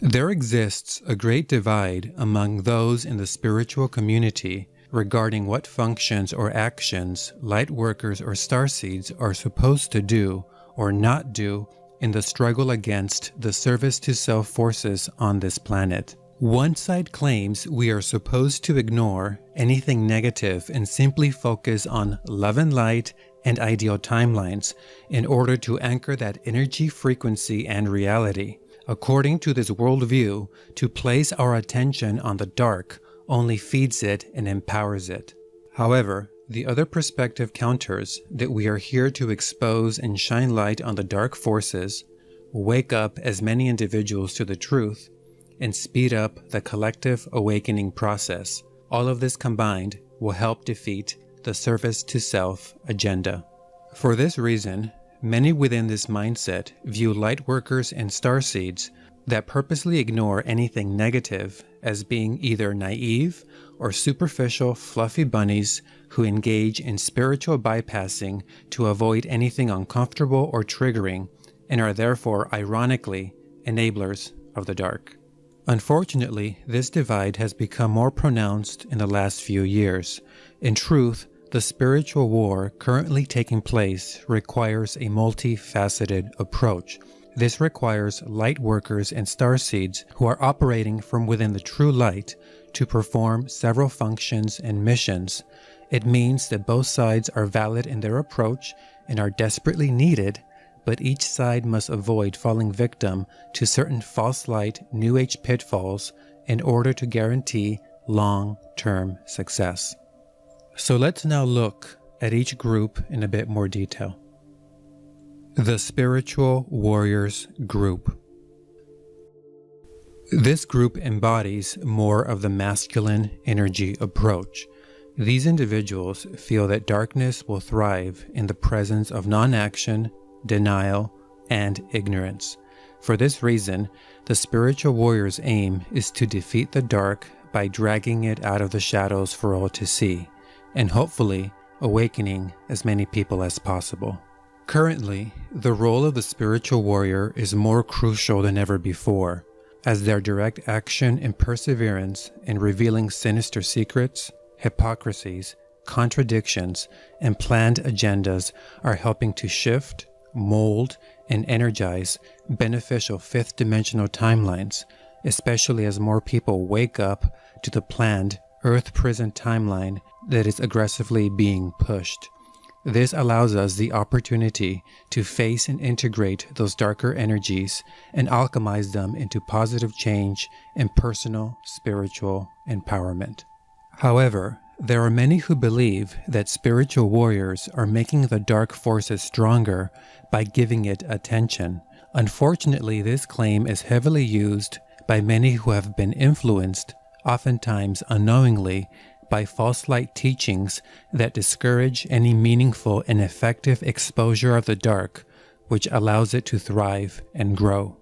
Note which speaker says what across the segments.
Speaker 1: There exists a great divide among those in the spiritual community regarding what functions or actions Lightworkers or Starseeds are supposed to do or not do in the struggle against the service to self forces on this planet. One side claims we are supposed to ignore anything negative and simply focus on love and light and ideal timelines in order to anchor that energy, frequency, and reality. According to this worldview, to place our attention on the dark only feeds it and empowers it. However, the other perspective counters that we are here to expose and shine light on the dark forces, wake up as many individuals to the truth, and speed up the collective awakening process. All of this combined will help defeat the service to self agenda. For this reason, many within this mindset view Lightworkers and Starseeds that purposely ignore anything negative as being either naive or superficial fluffy bunnies who engage in spiritual bypassing to avoid anything uncomfortable or triggering and are therefore, ironically, enablers of the dark. Unfortunately, this divide has become more pronounced in the last few years. In truth, the spiritual war currently taking place requires a multifaceted approach. This requires Lightworkers and Starseeds who are operating from within the true light to perform several functions and missions. It means that both sides are valid in their approach and are desperately needed, but each side must avoid falling victim to certain false light New Age pitfalls in order to guarantee long-term success. So let's now look at each group in a bit more detail. The Spiritual Warriors Group. This group embodies more of the masculine energy approach. These individuals feel that darkness will thrive in the presence of non-action, denial, and ignorance. For this reason, the spiritual warrior's aim is to defeat the dark by dragging it out of the shadows for all to see, and hopefully awakening as many people as possible. Currently, the role of the spiritual warrior is more crucial than ever before, as their direct action and perseverance in revealing sinister secrets, hypocrisies, contradictions, and planned agendas are helping to shift, mold, and energize beneficial fifth-dimensional timelines, especially as more people wake up to the planned Earth prison timeline that is aggressively being pushed. This allows us the opportunity to face and integrate those darker energies and alchemize them into positive change and personal spiritual empowerment. However, there are many who believe that spiritual warriors are making the dark forces stronger by giving it attention. Unfortunately, this claim is heavily used by many who have been influenced, oftentimes unknowingly, by false light teachings that discourage any meaningful and effective exposure of the dark, which allows it to thrive and grow.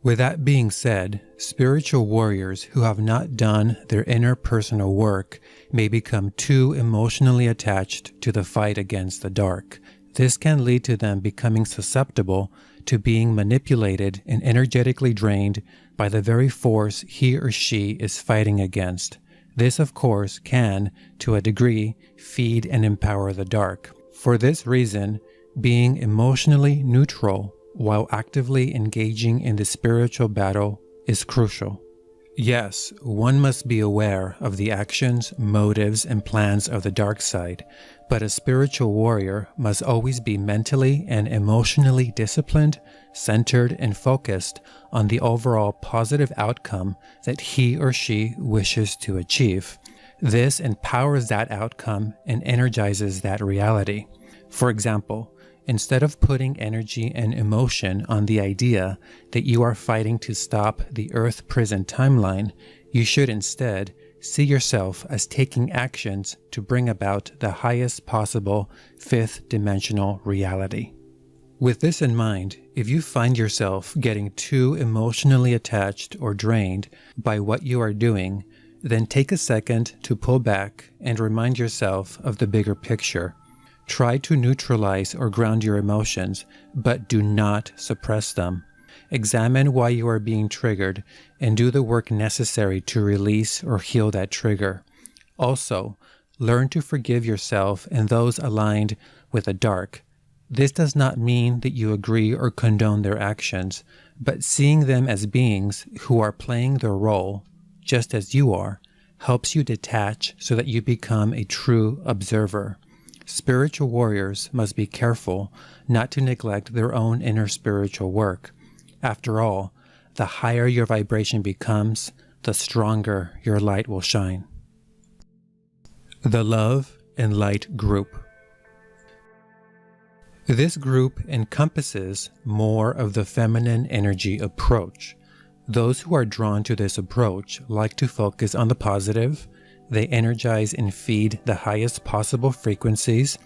Speaker 1: With that being said, spiritual warriors who have not done their inner personal work may become too emotionally attached to the fight against the dark. This can lead to them becoming susceptible to being manipulated and energetically drained by the very force he or she is fighting against. This, of course, can, to a degree, feed and empower the dark. For this reason, being emotionally neutral while actively engaging in the spiritual battle is crucial. Yes, one must be aware of the actions, motives, and plans of the dark side, but a spiritual warrior must always be mentally and emotionally disciplined, centered, and focused on the overall positive outcome that he or she wishes to achieve. This empowers that outcome and energizes that reality. For example, instead of putting energy and emotion on the idea that you are fighting to stop the Earth prison timeline, you should instead see yourself as taking actions to bring about the highest possible fifth-dimensional reality. With this in mind, if you find yourself getting too emotionally attached or drained by what you are doing, then take a second to pull back and remind yourself of the bigger picture. Try to neutralize or ground your emotions, but do not suppress them. Examine why you are being triggered and do the work necessary to release or heal that trigger. Also, learn to forgive yourself and those aligned with the dark. This does not mean that you agree or condone their actions, but seeing them as beings who are playing their role, just as you are, helps you detach so that you become a true observer. Spiritual warriors must be careful not to neglect their own inner spiritual work. After all, the higher your vibration becomes, the stronger your light will shine. The Love and Light Group. This group encompasses more of the feminine energy approach. Those who are drawn to this approach like to focus on the positive. They energize and feed the highest possible frequencies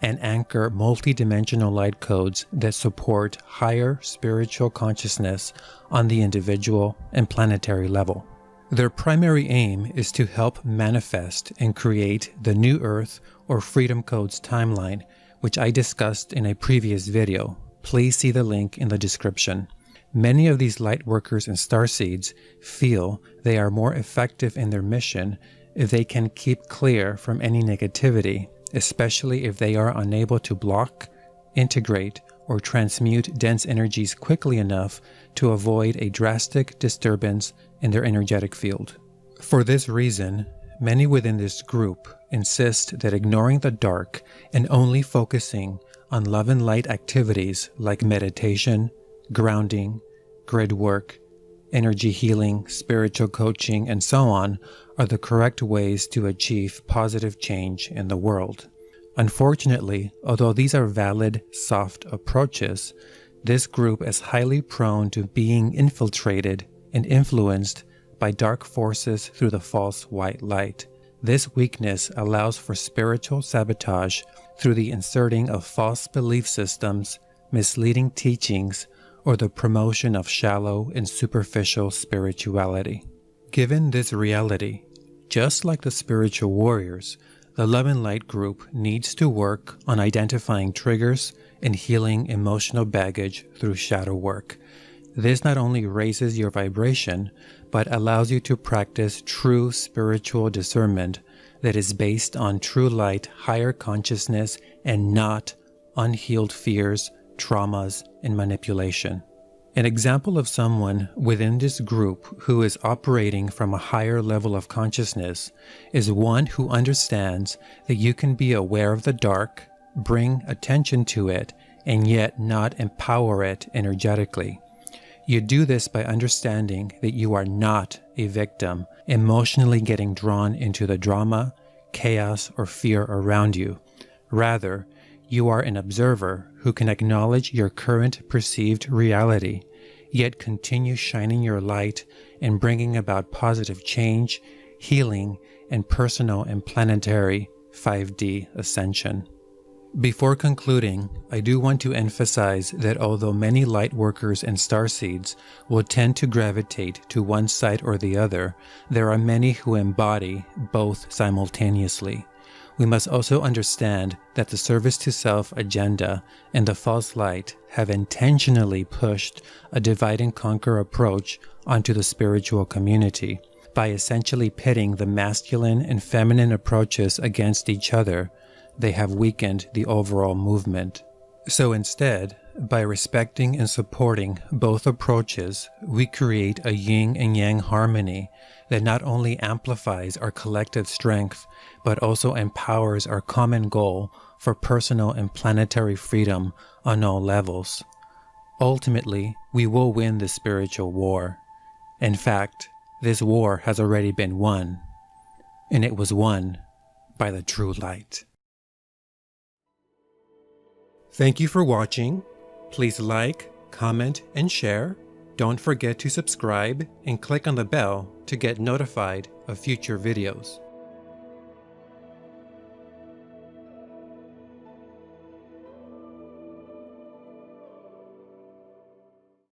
Speaker 1: and anchor multidimensional light codes that support higher spiritual consciousness on the individual and planetary level. Their primary aim is to help manifest and create the New Earth or Freedom Codes timeline, which I discussed in a previous video. Please see the link in the description. Many of these Lightworkers and Starseeds feel they are more effective in their mission if they can keep clear from any negativity, especially if they are unable to block, integrate, or transmute dense energies quickly enough to avoid a drastic disturbance in their energetic field. For this reason, many within this group insist that ignoring the dark and only focusing on love and light activities like meditation, grounding, grid work, energy healing, spiritual coaching, and so on are the correct ways to achieve positive change in the world. Unfortunately, although these are valid, soft approaches, this group is highly prone to being infiltrated and influenced by dark forces through the false white light. This weakness allows for spiritual sabotage through the inserting of false belief systems, misleading teachings, or the promotion of shallow and superficial spirituality. Given this reality, just like the spiritual warriors, the Love and Light group needs to work on identifying triggers and healing emotional baggage through shadow work. This not only raises your vibration, but allows you to practice true spiritual discernment that is based on true light, higher consciousness, and not unhealed fears, traumas, and manipulation. An example of someone within this group who is operating from a higher level of consciousness is one who understands that you can be aware of the dark, bring attention to it, and yet not empower it energetically. You do this by understanding that you are not a victim, emotionally getting drawn into the drama, chaos, or fear around you. Rather, you are an observer who can acknowledge your current perceived reality, yet continue shining your light and bringing about positive change, healing, and personal and planetary 5D ascension. Before concluding, I do want to emphasize that although many Lightworkers and Starseeds will tend to gravitate to one side or the other, there are many who embody both simultaneously. We must also understand that the service to self agenda and the false light have intentionally pushed a divide and conquer approach onto the spiritual community by essentially pitting the masculine and feminine approaches against each other. They have weakened the overall movement. So instead, by respecting and supporting both approaches, we create a yin and yang harmony that not only amplifies our collective strength, but also empowers our common goal for personal and planetary freedom on all levels. Ultimately, we will win the spiritual war. In fact, this war has already been won, and it was won by the true light. Thank you for watching. Please like, comment, and share. Don't forget to subscribe and click on the bell to get notified of future videos.